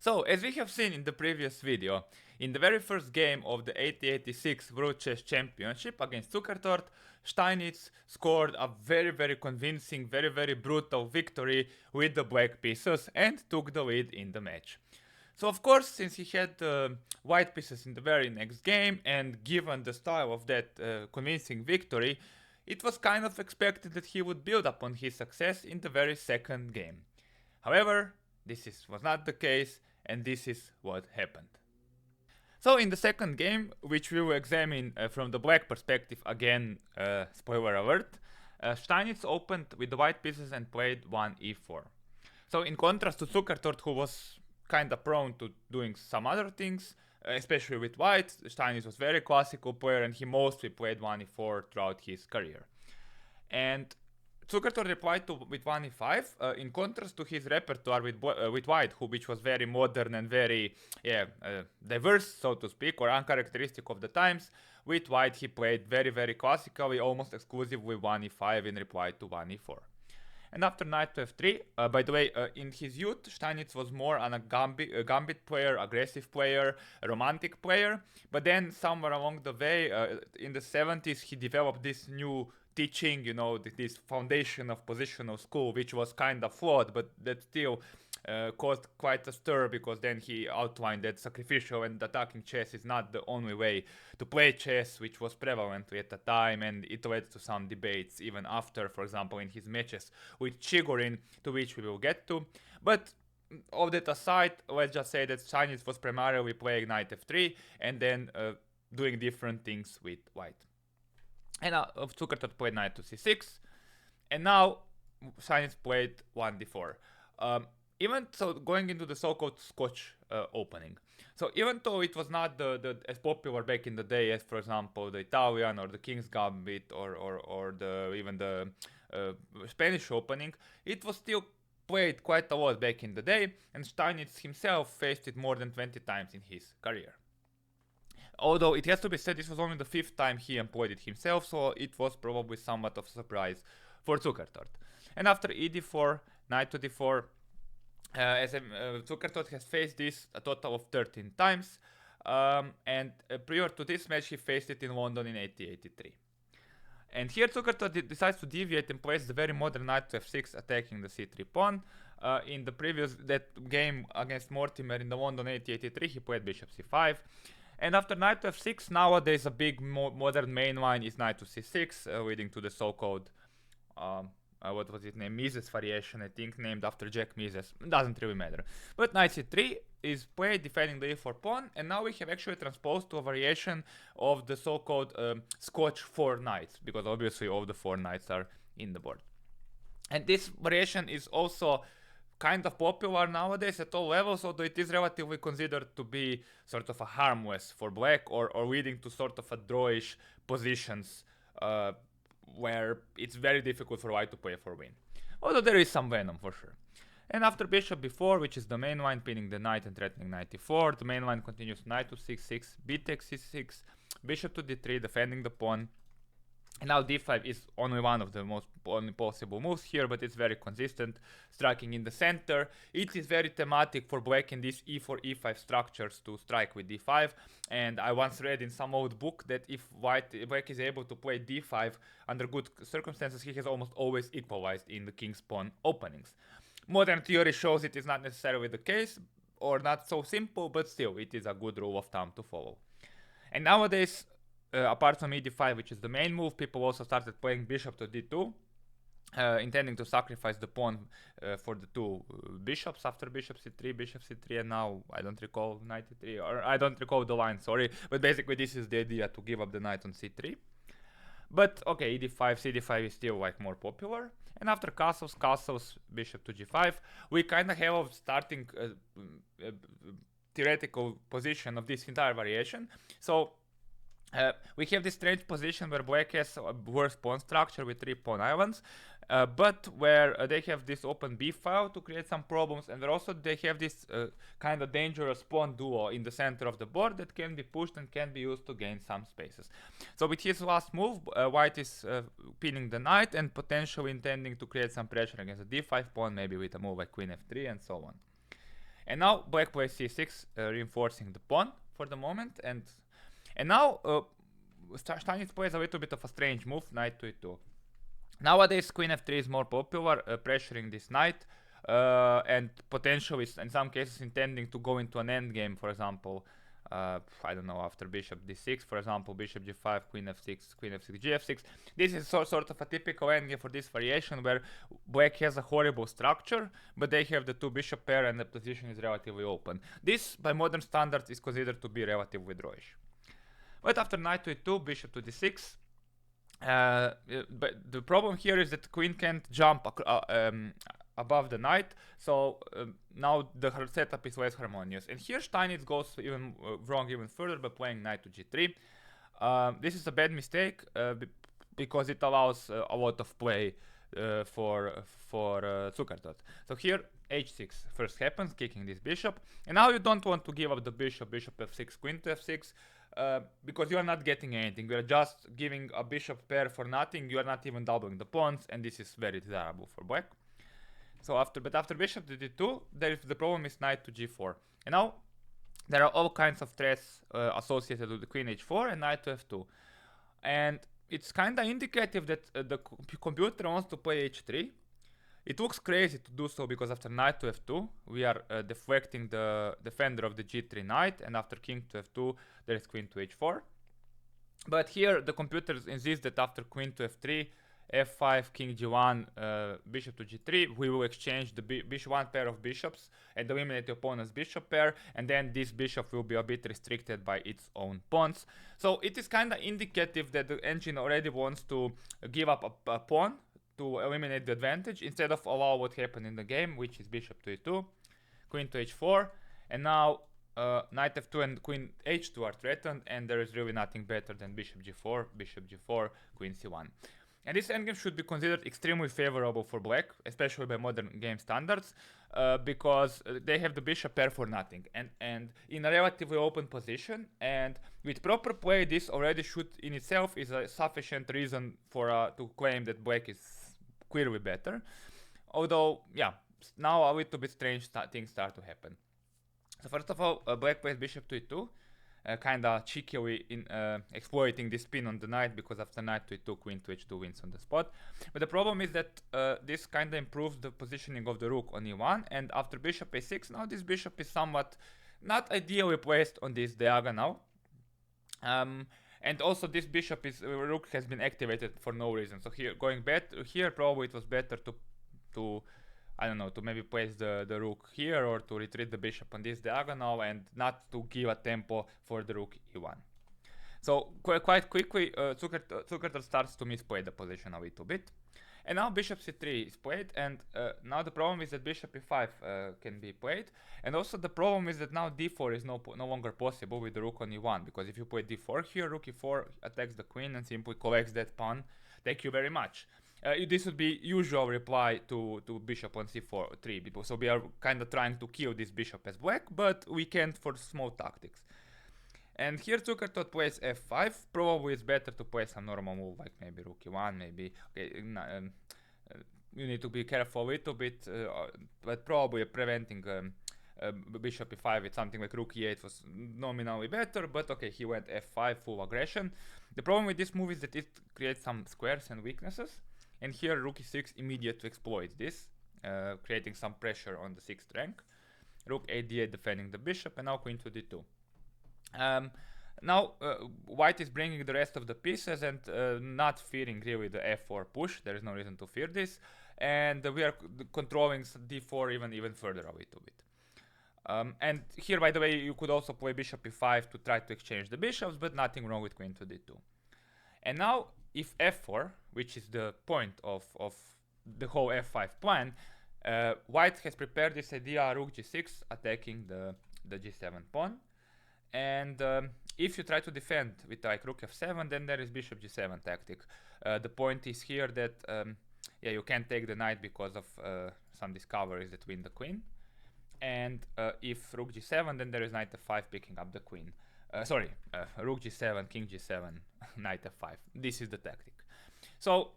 So, as we have seen in the previous video, in the very first game of the 1886 World Chess Championship against Zukertort, Steinitz scored a very convincing, very brutal victory with the black pieces and took the lead in the match. So of course, since he had white pieces in the very next game, and given the style of that convincing victory, it was kind of expected that he would build upon his success in the very second game. However, was not the case, and this is what happened. So in the second game, which we will examine from the black perspective again, spoiler alert, Steinitz opened with the white pieces and played 1e4. So in contrast to Zukertort, who was kinda prone to doing some other things, especially with white, Steinitz was very classical player and he mostly played 1e4 throughout his career. And Zukertort replied with 1e5, in contrast to his repertoire with white, which was very modern and very diverse, so to speak, or uncharacteristic of the times. With white, he played very classically, almost exclusively 1e5 in reply to 1e4. And after knight to f3, by the way, in his youth, Steinitz was more a gambit player, aggressive player, a romantic player. But then somewhere along the way, in the 70s, he developed this new teaching, this foundation of positional school, which was kind of flawed, but that still caused quite a stir, because then he outlined that sacrificial and attacking chess is not the only way to play chess, which was prevalent at the time, and it led to some debates even after, for example, in his matches with Chigorin, to which we will get to. But all that aside, let's just say that Steinitz was primarily playing knight f3 and then doing different things with white. And Zukertort played knight to c6, and now Steinitz played 1d4. Even so, going into the so-called Scotch opening. So even though it was not as popular back in the day as, for example, the Italian or the King's Gambit or even the Spanish opening, it was still played quite a lot back in the day, and Steinitz himself faced it more than 20 times in his career. Although it has to be said, this was only the 5th time he employed it himself, so it was probably somewhat of a surprise for Zukertort. And after ed4, knight to d4, Zukertort has faced this a total of 13 times, and prior to this match he faced it in London in 1883. And here Zukertort decides to deviate and plays the very modern knight to f6, attacking the c3 pawn. In the previous game against Mortimer in the London 1883, he played bishop c5. And after knight to f6, nowadays a big modern main line is knight to c6, leading to the so-called, what was it named, Mises variation, I think, named after Jack Mises. Doesn't really matter. But knight c3 is played defending the e4 pawn, and now we have actually transposed to a variation of the so-called Scotch 4 knights, because obviously all the 4 knights are in the board. And this variation is also kind of popular nowadays at all levels, although it is relatively considered to be sort of a harmless for black, or leading to sort of a drawish positions where it's very difficult for white to play for win. Although there is some venom for sure. And after bishop b4, which is the main line, pinning the knight and threatening knight e4, the main line continues knight to c6, b takes c6, bishop to d3, defending the pawn. And now d5 is only one of the only possible moves here, but it's very consistent, striking in the center. It is very thematic for black in these e4, e5 structures to strike with d5. And I once read in some old book that if black is able to play d5 under good circumstances, he has almost always equalized in the king's pawn openings. Modern theory shows it is not necessarily the case, or not so simple, but still, it is a good rule of thumb to follow. And nowadays, apart from e5, which is the main move, people also started playing bishop to d2, intending to sacrifice the pawn for the two bishops after bishop c3, and now I don't recall knight e3, or I don't recall the line, sorry, but basically this is the idea, to give up the knight on c3. But okay, ed5, cd5 is still like more popular. And after castles, bishop to g5, we kind of have a starting theoretical position of this entire variation. So we have this strange position where black has a worse pawn structure with 3 pawn islands, but where they have this open b file to create some problems, and where also they have this kind of dangerous pawn duo in the center of the board that can be pushed and can be used to gain some spaces. So with his last move, white is pinning the knight and potentially intending to create some pressure against the d5 pawn, maybe with a move like queen f3 and so on. And now black plays c6, reinforcing the pawn for the moment. And now Steinitz plays a little bit of a strange move, knight to e2. Nowadays, queen f3 is more popular, pressuring this knight, and potentially, in some cases, intending to go into an endgame, for example. I don't know, after bishop d6, for example, bishop g5, queen f6, queen f6, gf6. This is sort of a typical endgame for this variation, where black has a horrible structure, but they have the two bishop pair and the position is relatively open. This, by modern standards, is considered to be relatively drawish. But after knight to e2, bishop to d6, but the problem here is that the queen can't jump above the knight, so now the setup is less harmonious. And here Steinitz goes even wrong even further by playing knight to g3. This is a bad mistake because it allows a lot of play for Zukertort. So here h6 first happens, kicking this bishop, and now you don't want to give up the bishop, bishop f6, queen to f6, because you are not getting anything. You are just giving a bishop pair for nothing. You are not even doubling the pawns, and this is very desirable for black. So after bishop to d2, the problem is knight to g4. And now there are all kinds of threats associated with the queen h4 and knight to f2. And it's kind of indicative that the computer wants to play h3. It looks crazy to do so because after knight to f2, we are deflecting the defender of the g3 knight, and after king to f2, there is queen to h4. But here the computer insists that after queen to f3, f5, king g1, bishop to g3, we will exchange the one pair of bishops and eliminate the opponent's bishop pair, and then this bishop will be a bit restricted by its own pawns. So it is kind of indicative that the engine already wants to give up a pawn to eliminate the advantage, instead of allow what happened in the game, which is bishop to e2, queen to h4, and now knight f2 and queen h2 are threatened, and there is really nothing better than bishop g4, queen c1. And this endgame should be considered extremely favorable for black, especially by modern game standards, because they have the bishop pair for nothing, and in a relatively open position, and with proper play, this already should in itself is a sufficient reason for to claim that black is clearly better. Although, yeah, now a little bit strange things start to happen. So first of all, black plays bishop to e2, kind of cheekily exploiting this pin on the knight, because after knight to e2, queen to h2 wins on the spot. But the problem is that this kind of improves the positioning of the rook on e1, and after bishop a6, now this bishop is somewhat not ideally placed on this diagonal. And also this bishop rook has been activated for no reason. So here, going back here, probably it was better to I don't know, to maybe place the rook here, or to retreat the bishop on this diagonal and not to give a tempo for the rook e1. So quite quickly, Zukertort starts to misplay the position a little bit. And now bishop c3 is played, and now the problem is that bishop e5 can be played. And also the problem is that now d4 is no longer possible with the rook on e1, because if you play d4 here, rook e4 attacks the queen and simply collects that pawn. Thank you very much. This would be usual reply to bishop on c4 3, so we are kind of trying to kill this bishop as black, but we can't for small tactics. And here Zukertort plays f5. Probably it's better to play some normal move, like maybe rook e1, maybe. Okay, you need to be careful a little bit, but probably preventing bishop e5 with something like rook e8 was nominally better, but okay, he went f5, full aggression. The problem with this move is that it creates some squares and weaknesses, and here rook e6 immediately exploits this, creating some pressure on the 6th rank. Rook a d8 defending the bishop, and now queen to d2. Now white is bringing the rest of the pieces and not fearing really the f4 push. There is no reason to fear this, and we are controlling d4 even further a little bit. And here, by the way, you could also play bishop e5 to try to exchange the bishops, but nothing wrong with queen to d2. And now if f4, which is the point of the whole f5 plan, white has prepared this idea rook g6 attacking the g7 pawn. And if you try to defend with like rook f7, then there is bishop g7 tactic. The point is here that yeah, you can't take the knight because of some discoveries that win the queen. And if rook g7, then there is knight f5 picking up the queen. Rook g7, king g7, knight f5. This is the tactic. So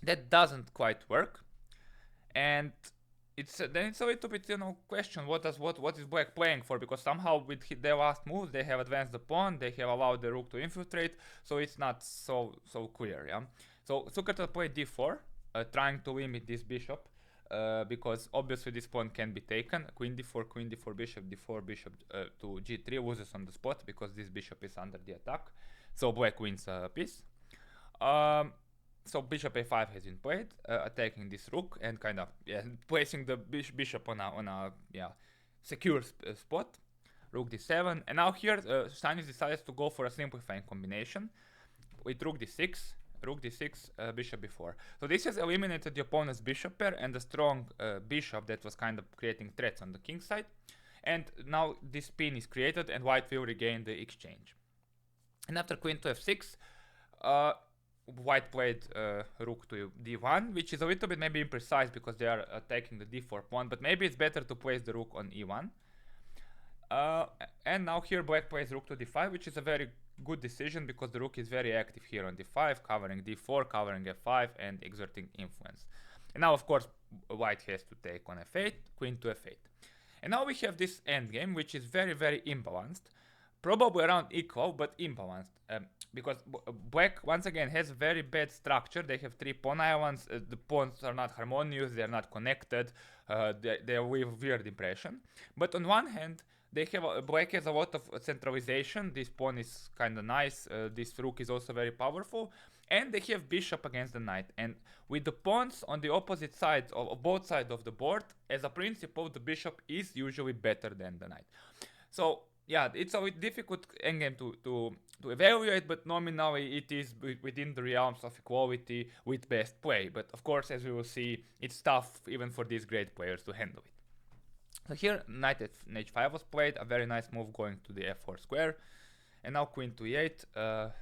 that doesn't quite work. And it's a little bit question what is black playing for, because somehow with their last move they have advanced the pawn, they have allowed the rook to infiltrate, so it's not so clear. Yeah. So Zukertort played d4, trying to limit this bishop, because obviously this pawn can be taken. Queen d4 bishop d4 bishop to g3 loses on the spot because this bishop is under the attack. So black wins a piece. Um, so bishop a5 has been played, attacking this rook and kind of placing the bishop on a secure spot. Rook d7, and now here Steinitz decides to go for a simplifying combination with rook d6, bishop b4. So this has eliminated the opponent's bishop pair and the strong bishop that was kind of creating threats on the king side. And now this pin is created and white will regain the exchange. And after queen to f6, white played rook to d1, which is a little bit maybe imprecise because they are attacking the d4 pawn, but maybe it's better to place the rook on e1. And now here black plays rook to d5, which is a very good decision because the rook is very active here on d5, covering d4, covering f5, and exerting influence. And now, of course, white has to take on f8, queen to f8. And now we have this endgame, which is very, very imbalanced. Probably around equal, but imbalanced. Because black, once again, has very bad structure. They have 3 pawn islands. The pawns are not harmonious. They are not connected. They leave weird impression. But on one hand, they have black has a lot of centralization. This pawn is kind of nice. This rook is also very powerful. And they have bishop against the knight. And with the pawns on the opposite sides of both sides of the board, as a principle, the bishop is usually better than the knight. So yeah, it's a bit difficult endgame to evaluate, but nominally it is within the realms of equality with best play. But of course, as we will see, it's tough even for these great players to handle it. So here, knight h5 was played, a very nice move going to the f4 square. And now queen to e8,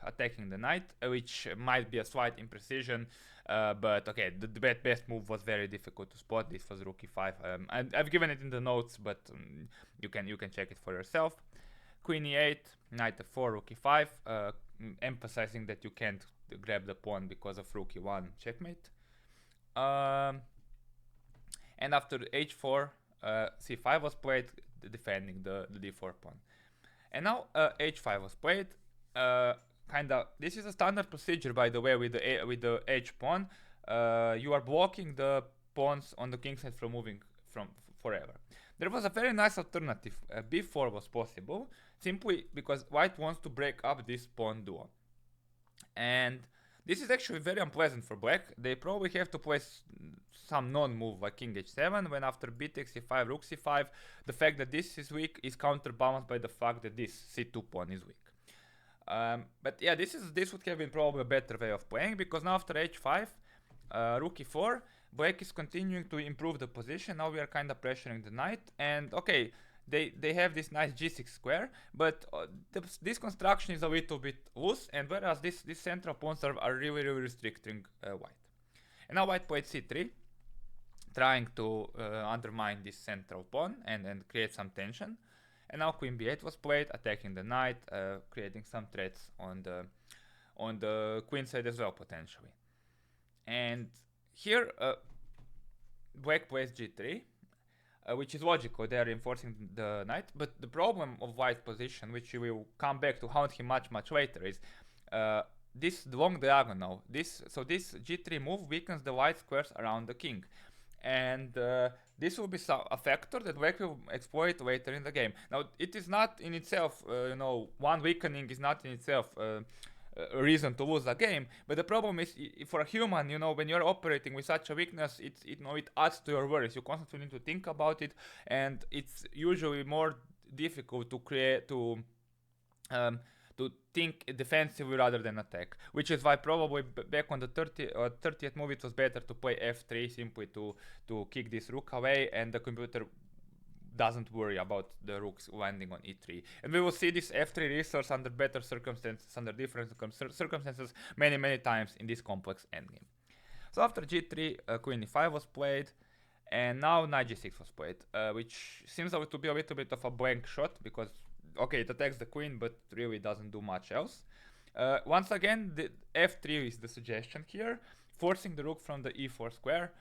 attacking the knight, which might be a slight imprecision, but okay, the best move was very difficult to spot. This was rook e5. I've given it in the notes, but you can check it for yourself. Queen e8, knight f4, rook e5, emphasizing that you can't grab the pawn because of rook e1 checkmate. And after h4, c5 was played, defending the d4 pawn. And now h5 was played. This is a standard procedure, by the way, with the h pawn. You are blocking the pawns on the king side from moving from forever. There was a very nice alternative. b4 was possible, simply because white wants to break up this pawn duo. And this is actually very unpleasant for black. They probably have to play some non-move like king h7, when after b takes c5, rook c5, the fact that this is weak is counterbalanced by the fact that this c2 pawn is weak. But yeah, this would have been probably a better way of playing, because now after h5, rook e4, black is continuing to improve the position. Now we are kind of pressuring the knight, and okay, they have this nice g6 square, but this construction is a little bit loose, and whereas these central pawns are really restricting white. And now white played c3, trying to undermine this central pawn and create some tension. And now queen b8 was played, attacking the knight, creating some threats on the queen side as well, potentially. And here black plays g3, which is logical. They are reinforcing the knight, but the problem of white's position, which we will come back to haunt him much later, is this long diagonal. So this g3 move weakens the white squares around the king. And this will be a factor that black will exploit later in the game. Now, it is not in itself, one weakening is not in itself a reason to lose a game. But the problem is, for a human, when you're operating with such a weakness, it adds to your worries. You constantly need to think about it, and it's usually more difficult to create to think defensively rather than attack, which is why probably back on the 30th move it was better to play f3, simply to kick this rook away, and the computer doesn't worry about the rooks landing on e3. And we will see this f3 resource under better circumstances, under different circumstances, many times in this complex endgame. So after g3, queen e5 was played, and now knight g6 was played, which seems to be a little bit of a blank shot, because okay, it attacks the queen, but really doesn't do much else. Once again, the f3 is the suggestion here, forcing the rook from the e4 square,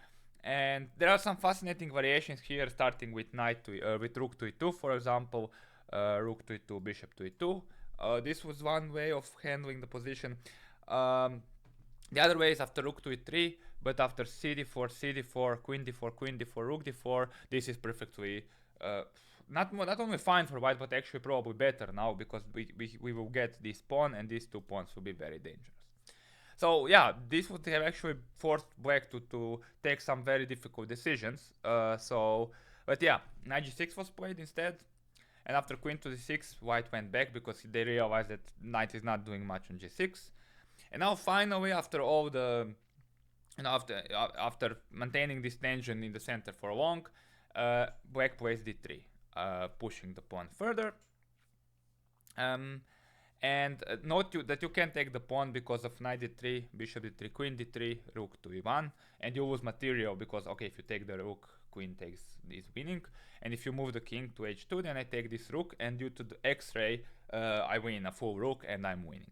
And there are some fascinating variations here, starting with with rook to e2, for example, rook to e2, bishop to e2. This was one way of handling the position. The other way is after rook to e3, but after cd4, cd4, queen d4, queen d4, rook d4. This is perfectly not only fine for white, but actually probably better now, because we will get this pawn, and these 2 pawns will be very dangerous. So yeah, this would have actually forced black to take some very difficult decisions. But yeah, knight g6 was played instead, and after queen to d6, white went back because they realized that knight is not doing much on g6. And now finally, after all the, after maintaining this tension in the center for long, black plays d3, pushing the pawn further. And note that you can take the pawn because of knight d3, bishop d3, queen d3, rook to e1, and you lose material because, okay, if you take the rook, queen is winning, and if you move the king to h2, then I take this rook, and due to the x-ray, I win a full rook, and I'm winning.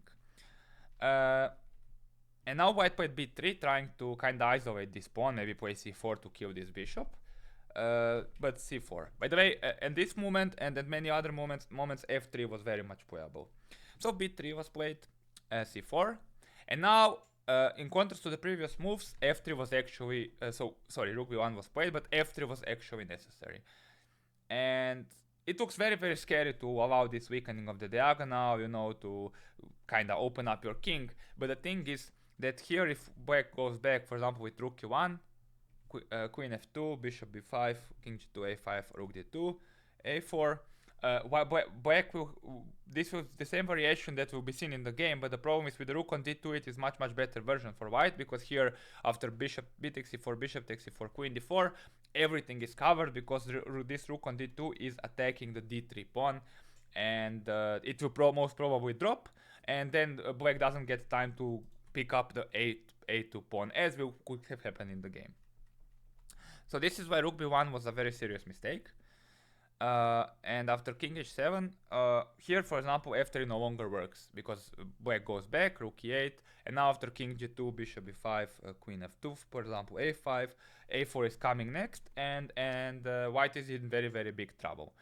And now white played b3, trying to kind of isolate this pawn, maybe play c4 to kill this bishop. But c4. By the way, in this moment and at many other moments, f3 was very much playable. So b3 was played, c4, and now, in contrast to the previous moves, f3 was actually, rook b1 was played, but f3 was actually necessary. And it looks very, very scary to allow this weakening of the diagonal, to kind of open up your king. But the thing is that here, if black goes back, for example, with rook e1, queen f2, bishop b5, king g2, a5, rook d2, a4, black will, this was the same variation that will be seen in the game, but the problem is with the rook on d2, it is much better version for white, because here after bishop b takes e4, bishop takes e4, queen d4, everything is covered because this rook on d2 is attacking the d3 pawn, and it will most probably drop, and then black doesn't get time to pick up the a2 pawn, as could have happened in the game. So this is why rook b1 was a very serious mistake. And after king h7, here, for example, f3 no longer works because black goes back, rook e8, and now after king g2, bishop b5, queen f2, for example, a5, a4 is coming next, and white is in very, very big trouble.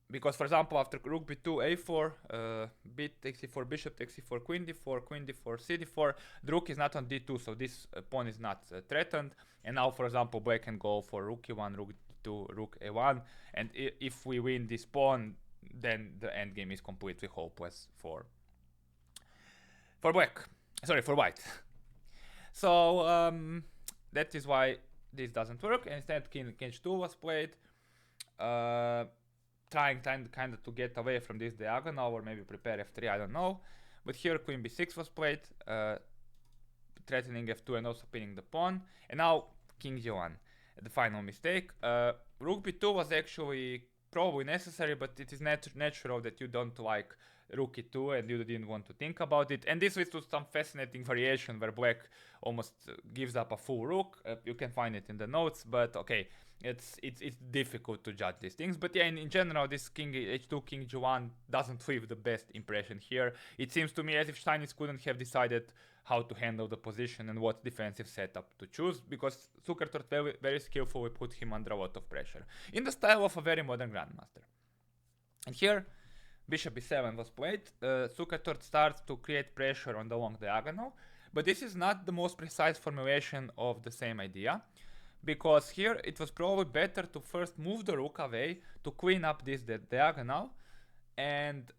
Because, for example, after rook b2, a4, b takes e4, bishop takes e4, queen d4, c d4, the rook is not on d2, so this pawn is not threatened. And now, for example, black can go for rook e1, rook d2, rook a1, and if we win this pawn, then the endgame is completely hopeless for black. Sorry, for white. So that is why this doesn't work. Instead, king h2 was played. Trying kind of to get away from this diagonal, or maybe prepare f3, I don't know. But here queen b6 was played, threatening f2 and also pinning the pawn. And now king g1, the final mistake. Rook b2 was actually probably necessary, but it is natural that you don't like rook e2 and you didn't want to think about it. And this leads to some fascinating variation where black almost gives up a full rook. You can find it in the notes, but okay. It's difficult to judge these things, but yeah, in general, this king h2, king g1 doesn't leave the best impression here. It seems to me as if Steinitz couldn't have decided how to handle the position and what defensive setup to choose, because Zukertort very, very skillfully put him under a lot of pressure, in the style of a very modern grandmaster. And here, bishop b7 was played. Zukertort starts to create pressure on the long diagonal, but this is not the most precise formulation of the same idea. Because here it was probably better to first move the rook away to clean up this diagonal, and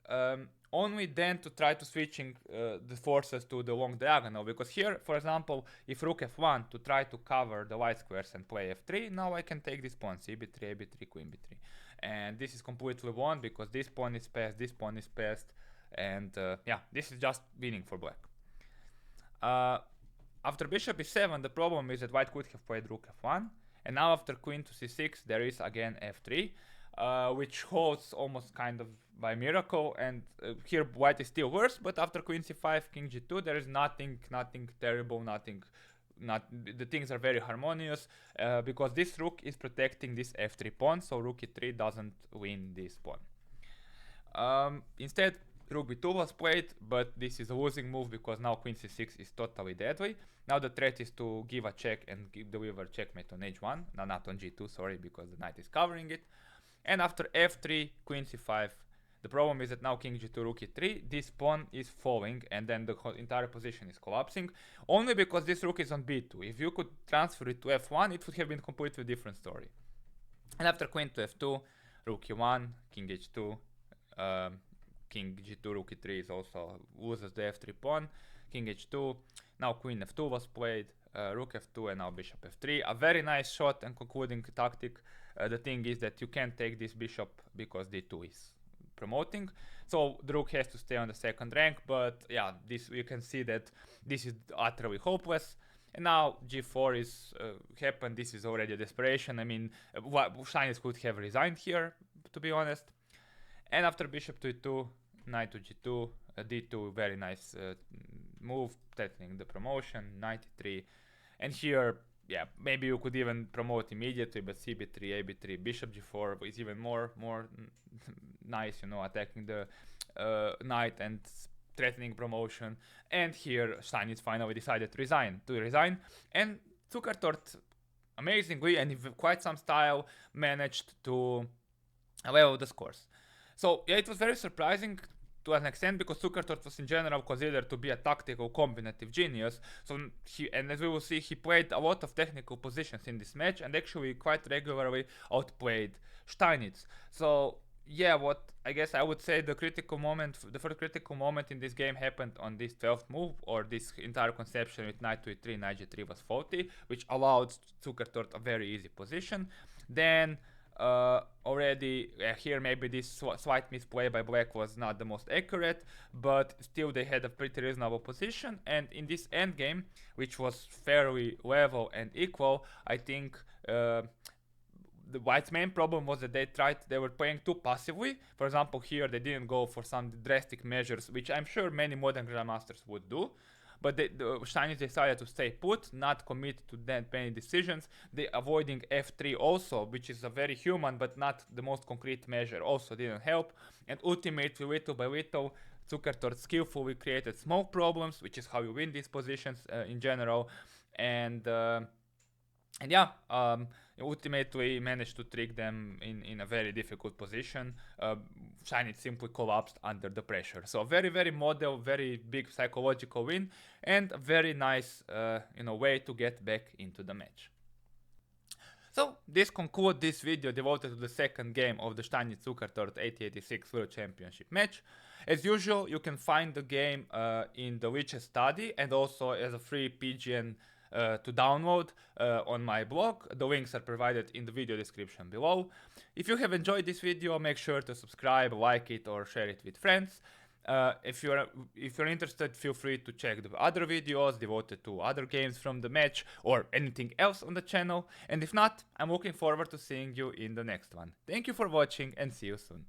only then to try to switching the forces to the long diagonal. Because here, for example, if rook f1 to try to cover the white squares and play f3, now I can take this pawn, cb3, ab3, queen b3. And this is completely won because this pawn is passed, this pawn is passed, and yeah, this is just winning for black. After bishop e7, the problem is that white could have played rook f1, and now after queen to c6, there is again f3, which holds almost kind of by miracle, and here white is still worse, but after queen c5, king g2, there is nothing terrible, the things are very harmonious, because this rook is protecting this f3 pawn, so rook e3 doesn't win this pawn. Instead, rook b2 was played, but this is a losing move because now queen c6 is totally deadly. Now the threat is to give a check and deliver checkmate on h1. No, not on g2, sorry, because the knight is covering it. And after f3, queen c5. The problem is that now king g2, rook e3, this pawn is falling and then the entire position is collapsing. Only because this rook is on b2. If you could transfer it to f1, it would have been a completely different story. And after queen to f2, rook e1, king h2, king g2, rook e3 is also loses the f3 pawn, king h2, now queen f2 was played, rook f2 and now bishop f3. A very nice shot and concluding tactic. The thing is that you can't take this bishop because d2 is promoting, so the rook has to stay on the second rank, but yeah, this you can see that this is utterly hopeless. And now g4 is happened. This is already a desperation. I mean, Steinitz could have resigned here, to be honest. And after bishop to e2, knight to g2, d2, very nice move, threatening the promotion, knight e3. And here, yeah, maybe you could even promote immediately, but cb3, ab3, bishop g4 is even more nice, you know, attacking the knight and threatening promotion. And here Steinitz finally decided to resign, and Zukertort amazingly and with quite some style managed to level the scores. So yeah, it was very surprising to an extent because Zukertort was in general considered to be a tactical combinative genius. So and as we will see, he played a lot of technical positions in this match and actually quite regularly outplayed Steinitz. So yeah, what I guess I would say the first critical moment in this game happened on this 12th move, or this entire conception with knight to e3, knight g3 was faulty, which allowed Zukertort a very easy position. Then already here maybe this slight misplay by black was not the most accurate, but still they had a pretty reasonable position. And in this endgame, which was fairly level and equal, I think the white's main problem was that they were playing too passively. For example, here they didn't go for some drastic measures, which I'm sure many modern grandmasters would do. But the Steinitz decided to stay put, not commit to that many decisions. They avoiding f3 also, which is a very human but not the most concrete measure, also didn't help. And ultimately, little by little, Zukertort skillfully created small problems, which is how you win these positions in general. And yeah, ultimately managed to trick them in a very difficult position. Steinitz simply collapsed under the pressure. So very, very model, very big psychological win, and a very nice way to get back into the match. So this concludes this video devoted to the second game of the Steinitz-Zukertort 8086 World Championship match. As usual, you can find the game in the Witcher study and also as a free PGN to download on my blog. The links are provided in the video description below. If you have enjoyed this video, make sure to subscribe, like it, or share it with friends. If you're interested, feel free to check the other videos devoted to other games from the match or anything else on the channel. And if not, I'm looking forward to seeing you in the next one. Thank you for watching and see you soon.